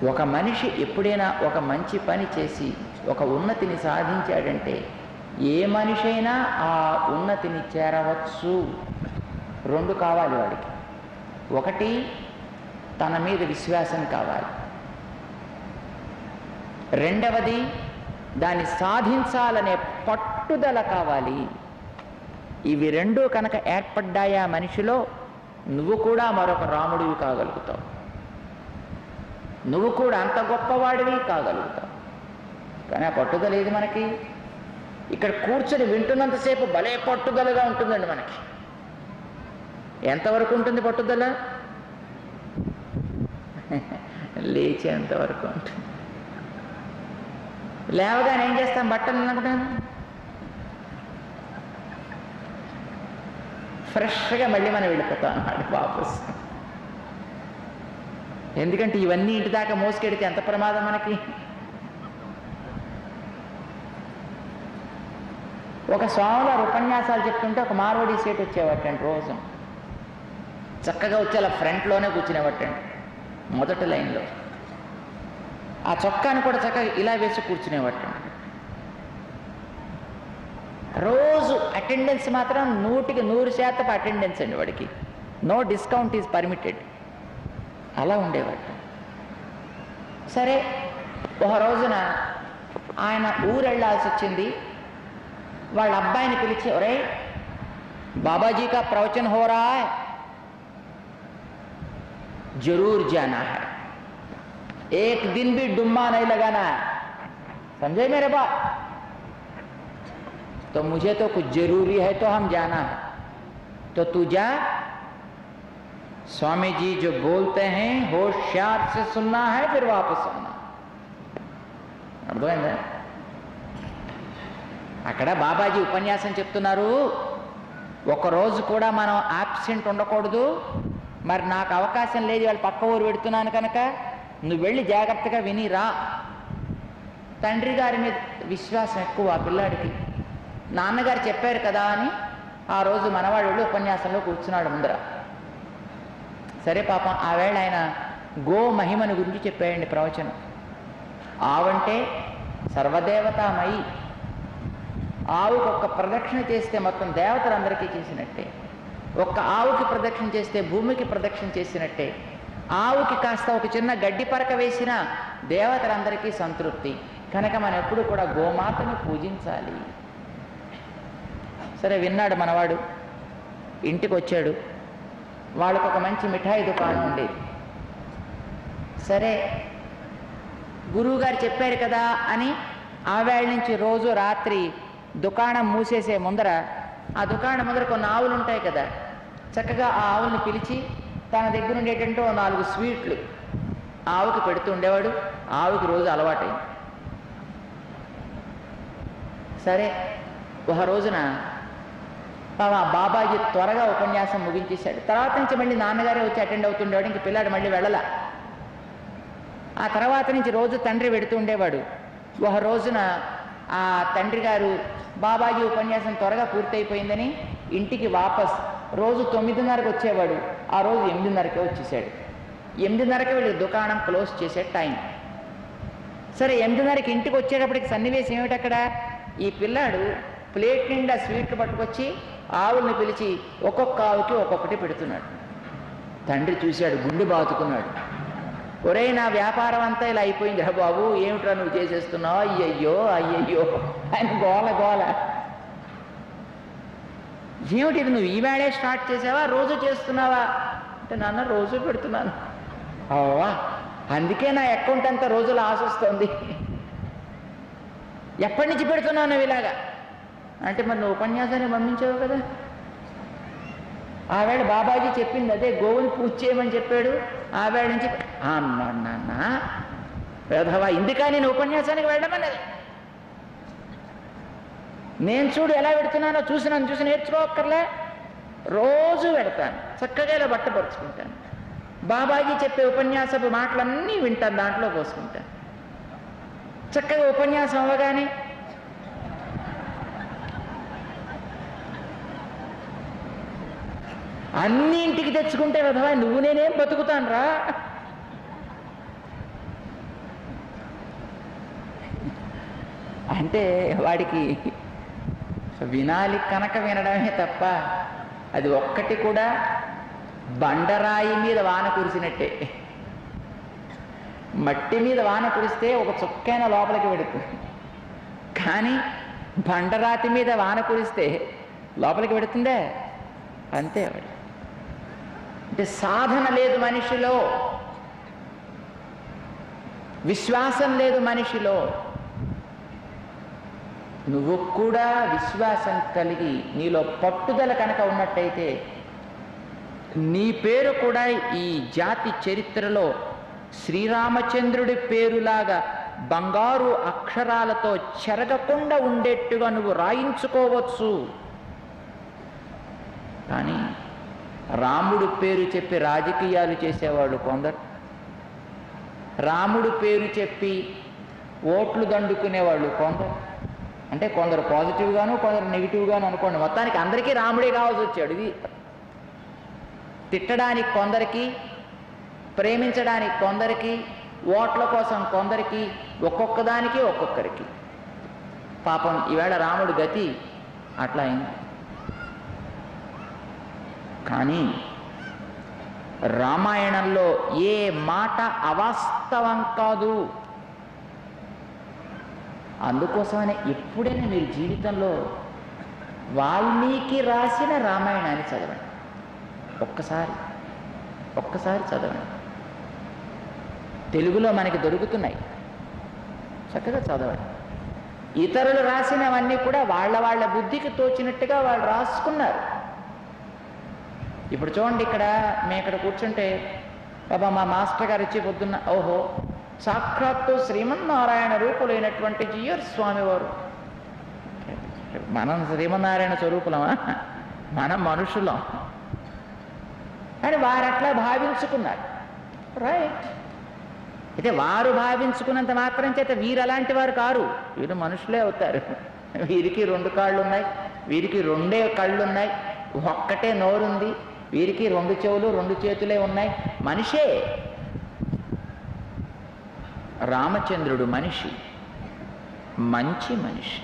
ఒక మనిషి ఎప్పుడైనా ఒక మంచి పని చేసి ఒక ఉన్నతిని సాధించాడంటే ఏ మనిషి అయినా ఆ ఉన్నతిని చేరవచ్చు. రెండు కావాలి వాడికి. ఒకటి, తన మీద విశ్వాసం కావాలి. రెండవది, దాన్ని సాధించాలనే పట్టుదల కావాలి. ఇవి రెండూ కనుక ఏర్పడ్డాయా మనిషిలో, నువ్వు కూడా మరొక రాముడివి కాగలుగుతావు. నువ్వు కూడా అంత గొప్పవాడివి కాగలుగుతావు. కానీ ఆ పట్టుదల ఏది మనకి? ఇక్కడ కూర్చొని వింటున్నంతసేపు భలే పట్టుదలగా ఉంటుందండి మనకి. ఎంతవరకు ఉంటుంది పట్టుదల? లేచేంతవరకు ఉంటుంది. లేవగానే ఏం చేస్తాం? బట్టలు అనుకుంటాను ఫ్రెష్గా మళ్ళీ మనం వెళ్ళిపోతాం అన్నమాట వాపస్. ఎందుకంటే ఇవన్నీ ఇంటి దాకా మోసుకెడితే ఎంత ప్రమాదం మనకి. ఒక స్వామివారు ఉపన్యాసాలు చెప్తుంటే ఒక మార్వాడి సీట్ వచ్చేవట్టండి. రోజు చక్కగా వచ్చి అలా ఫ్రంట్లోనే కూర్చునేవట్టండి, మొదటి లైన్లో. ఆ చొక్కాను కూడా చక్కగా ఇలా వేసి కూర్చునేవట్టండి. రోజు అటెండెన్స్ మాత్రం 100% అటెండెన్స్ అండి వాడికి. No discount is permitted. అలా ఉండేవాడు. సరే, ఒక రోజున ఆయన ఊరు వెళ్ళాల్సి వచ్చింది. వాళ్ళ అబ్బాయిని పిలిచి, ఒరే బాబాజీ కా ప్రవచన్ హో రहा है, जरूर जाना है, एक दिन भी डुम्मा नहीं लगाना है, समझे मेरे बाप? तो मुझे तो कुछ जरूरी है तो हम जाना है, तो तू जा, स्वामी जी जो बोलते हैं होशियार से सुनना है, फिर वापस आना. అర్థమైందా? అక్కడ బాబాజీ ఉపన్యాసం చెప్తున్నారు, ఒకరోజు కూడా మనం ఆబ్సెంట్ ఉండకూడదు. మరి నాకు అవకాశం లేదు, వాళ్ళు పక్క ఊరు పెడుతున్నాను కనుక నువ్వు వెళ్ళి జాగ్రత్తగా విని రా. తండ్రి గారి మీద విశ్వాసం ఎక్కువ ఆ పిల్లాడికి. నాన్నగారు చెప్పారు కదా అని ఆ రోజు మనవాడు వెళ్ళి ఉపన్యాసంలో కూర్చున్నాడు ముందర. సరే పాపం ఆ వేళ ఆయన గో మహిమను గురించి చెప్పాయండి ప్రవచనం. ఆవంటే సర్వదేవతామయి. ఆవుకి ఒక్క ప్రదక్షిణ చేస్తే మొత్తం దేవతలందరికీ చేసినట్టే. ఒక్క ఆవుకి ప్రదక్షిణ చేస్తే భూమికి ప్రదక్షిణ చేసినట్టే. ఆవుకి కాస్త ఒక చిన్న గడ్డి పరక వేసిన దేవతలందరికీ సంతృప్తి. కనుక మనం ఎప్పుడు కూడా గోమాతను పూజించాలి. సరే, విన్నాడు మనవాడు. ఇంటికి వచ్చాడు. వాళ్ళకు ఒక మంచి మిఠాయి దుకాణం ఉండేది. సరే, గురువుగారు చెప్పారు కదా అని ఆ వేళ నుంచి రోజు రాత్రి దుకాణం మూసేసే ముందర, ఆ దుకాణం ముందర కొన్ని ఆవులు ఉంటాయి కదా, చక్కగా ఆ ఆవుల్ని పిలిచి తన దగ్గర ఉండేటంటే 4 స్వీట్లు ఆవుకి పెడుతూ ఉండేవాడు. ఆవుకి రోజు అలవాటైంది. సరే, ఒక రోజున బాబాజీ త్వరగా ఉపన్యాసం ముగించేశాడు. తర్వాత నుంచి మళ్ళీ నాన్నగారే వచ్చి అటెండ్ అవుతుండేవాడు. ఇంక పిల్లాడు మళ్ళీ వెళ్ళలా. ఆ తర్వాత నుంచి రోజు తండ్రి పెడుతూ ఉండేవాడు. ఒక రోజున ఆ తండ్రి గారు బాబాజీ ఉపన్యాసం త్వరగా పూర్తయిపోయిందని ఇంటికి వాపస్ రోజు 9:30కి వచ్చేవాడు. ఆ రోజు 8:30కే వచ్చేసాడు. 8:30కి వీళ్ళకి దుకాణం క్లోజ్ చేసే టైం. సరే, 8:30కి ఇంటికి వచ్చేటప్పటికి సన్నివేశం ఏమిటి అక్కడ? ఈ పిల్లాడు ప్లేట్ నిండా స్వీట్లు పట్టుకొచ్చి ఆవుల్ని పిలిచి ఒక్కొక్క ఆవుకి ఒక్కొక్కటి పెడుతున్నాడు. తండ్రి చూశాడు, గుండె బాతుకున్నాడు. ఒరే, నా వ్యాపారం అంతా ఇలా అయిపోయింది రా బాబు, ఏమిట్రా నువ్వు చేసేస్తున్నావు, అయ్యయ్యో అయ్యయ్యో ఆయన గోల గోల. ఏమిటి ఇది, నువ్వు ఈవేళే స్టార్ట్ చేసావా, రోజు చేస్తున్నావా అంటే, నాన్న రోజు పెడుతున్నాను. అవ్వా, అందుకే నా అకౌంట్ అంతా రోజులు ఆశొస్తుంది. ఎప్పటి నుంచి పెడుతున్నావు నువ్వు ఇలాగా అంటే, మరి నువ్వు ఉపన్యాసాన్ని పంపించావు కదా. ఆవేళ బాబాజీ చెప్పింది అదే, గోవుని పూజ చేయమని చెప్పాడు. ఆవేళ నుంచి అన్నాడు, నాన్న వేధవా, ఇందుకా నేను ఉపన్యాసానికి వెళ్ళమన్నది. నేను చూడు ఎలా పెడుతున్నానో చూసి నేర్చుకోక్కర్లే. రోజు పెడతాను, చక్కగా ఇలా బట్టపరుచుకుంటాను. బాబాజీ చెప్పే ఉపన్యాసపు మాటలన్నీ వింటాను, దాంట్లో పోసుకుంటాను. చక్కగా ఉపన్యాసం అవ్వగానే అన్ని ఇంటికి తెచ్చుకుంటే విధవా, నువ్వు నేనేం బతుకుతాను రా. అంటే వాడికి వినాలి కనుక వినడమే తప్ప అది ఒక్కటి కూడా బండరాయి మీద వాన కురిసినట్టే. మట్టి మీద వాన కురిస్తే ఒక చుక్కైన లోపలికి పెడుతుంది, కానీ బండరాతి మీద వాన కురిస్తే లోపలికి పెడుతుందే అంతే. అంటే సాధన లేదు మనిషిలో, విశ్వాసం లేదు మనిషిలో. నువ్వు కూడా విశ్వాసం కలిగి నీలో పట్టుదల కనుక ఉన్నట్టయితే నీ పేరు కూడా ఈ జాతి చరిత్రలో శ్రీరామచంద్రుడి పేరులాగా బంగారు అక్షరాలతో చెరగకుండా ఉండేట్టుగా నువ్వు రాయించుకోవచ్చు. కానీ రాముడు పేరు చెప్పి రాజకీయాలు చేసేవాళ్ళు కొందరు, రాముడు పేరు చెప్పి ఓట్లు దండుకునేవాళ్ళు కొందరు. అంటే కొందరు పాజిటివ్గాను కొందరు నెగిటివ్గాను అనుకోండి, మొత్తానికి అందరికీ రాముడే కావాల్సి వచ్చాడు. ఇది తిట్టడానికి కొందరికి, ప్రేమించడానికి కొందరికి, ఓట్ల కోసం కొందరికి, ఒక్కొక్కదానికి ఒక్కొక్కరికి. పాపం ఈవేళ రాముడు గతి అట్లా అయింది. కానీ రామాయణంలో ఏ మాట అవాస్తవం కాదు. అందుకోసమనే ఎప్పుడైనా మీరు జీవితంలో వాల్మీకి రాసిన రామాయణాన్ని చదవండి, ఒక్కసారి చదవండి. తెలుగులో మనకి దొరుకుతున్నాయి, చక్కగా చదవండి. ఇతరులు రాసినవన్నీ కూడా వాళ్ళ బుద్ధికి తోచినట్టుగా వాళ్ళు రాసుకున్నారు. ఇప్పుడు చూడండి, మేము ఇక్కడ కూర్చుంటే బాబా మా మాస్టర్ గారు ఇచ్చి పొద్దున్న ఓహో సాక్షాత్తు శ్రీమన్నారాయణ రూపులైనటువంటి జియర్ స్వామి వారు. మనం శ్రీమన్నారాయణ స్వరూపులమా? మనం మనుషులం. కానీ వారు అట్లా భావించుకున్నారు, రైట్. అయితే వారు భావించుకున్నంత మాత్రం చేత వీరు అలాంటి వారు కారు, వీరు మనుషులే అవుతారు. వీరికి 2 కాళ్ళు ఉన్నాయి, వీరికి 2 కళ్ళున్నాయి, ఒక్కటే నోరుంది. వీరికి 2 చెవులు 2 చేతులే ఉన్నాయి, మనిషే. రామచంద్రుడు మనిషి, మంచి మనిషి.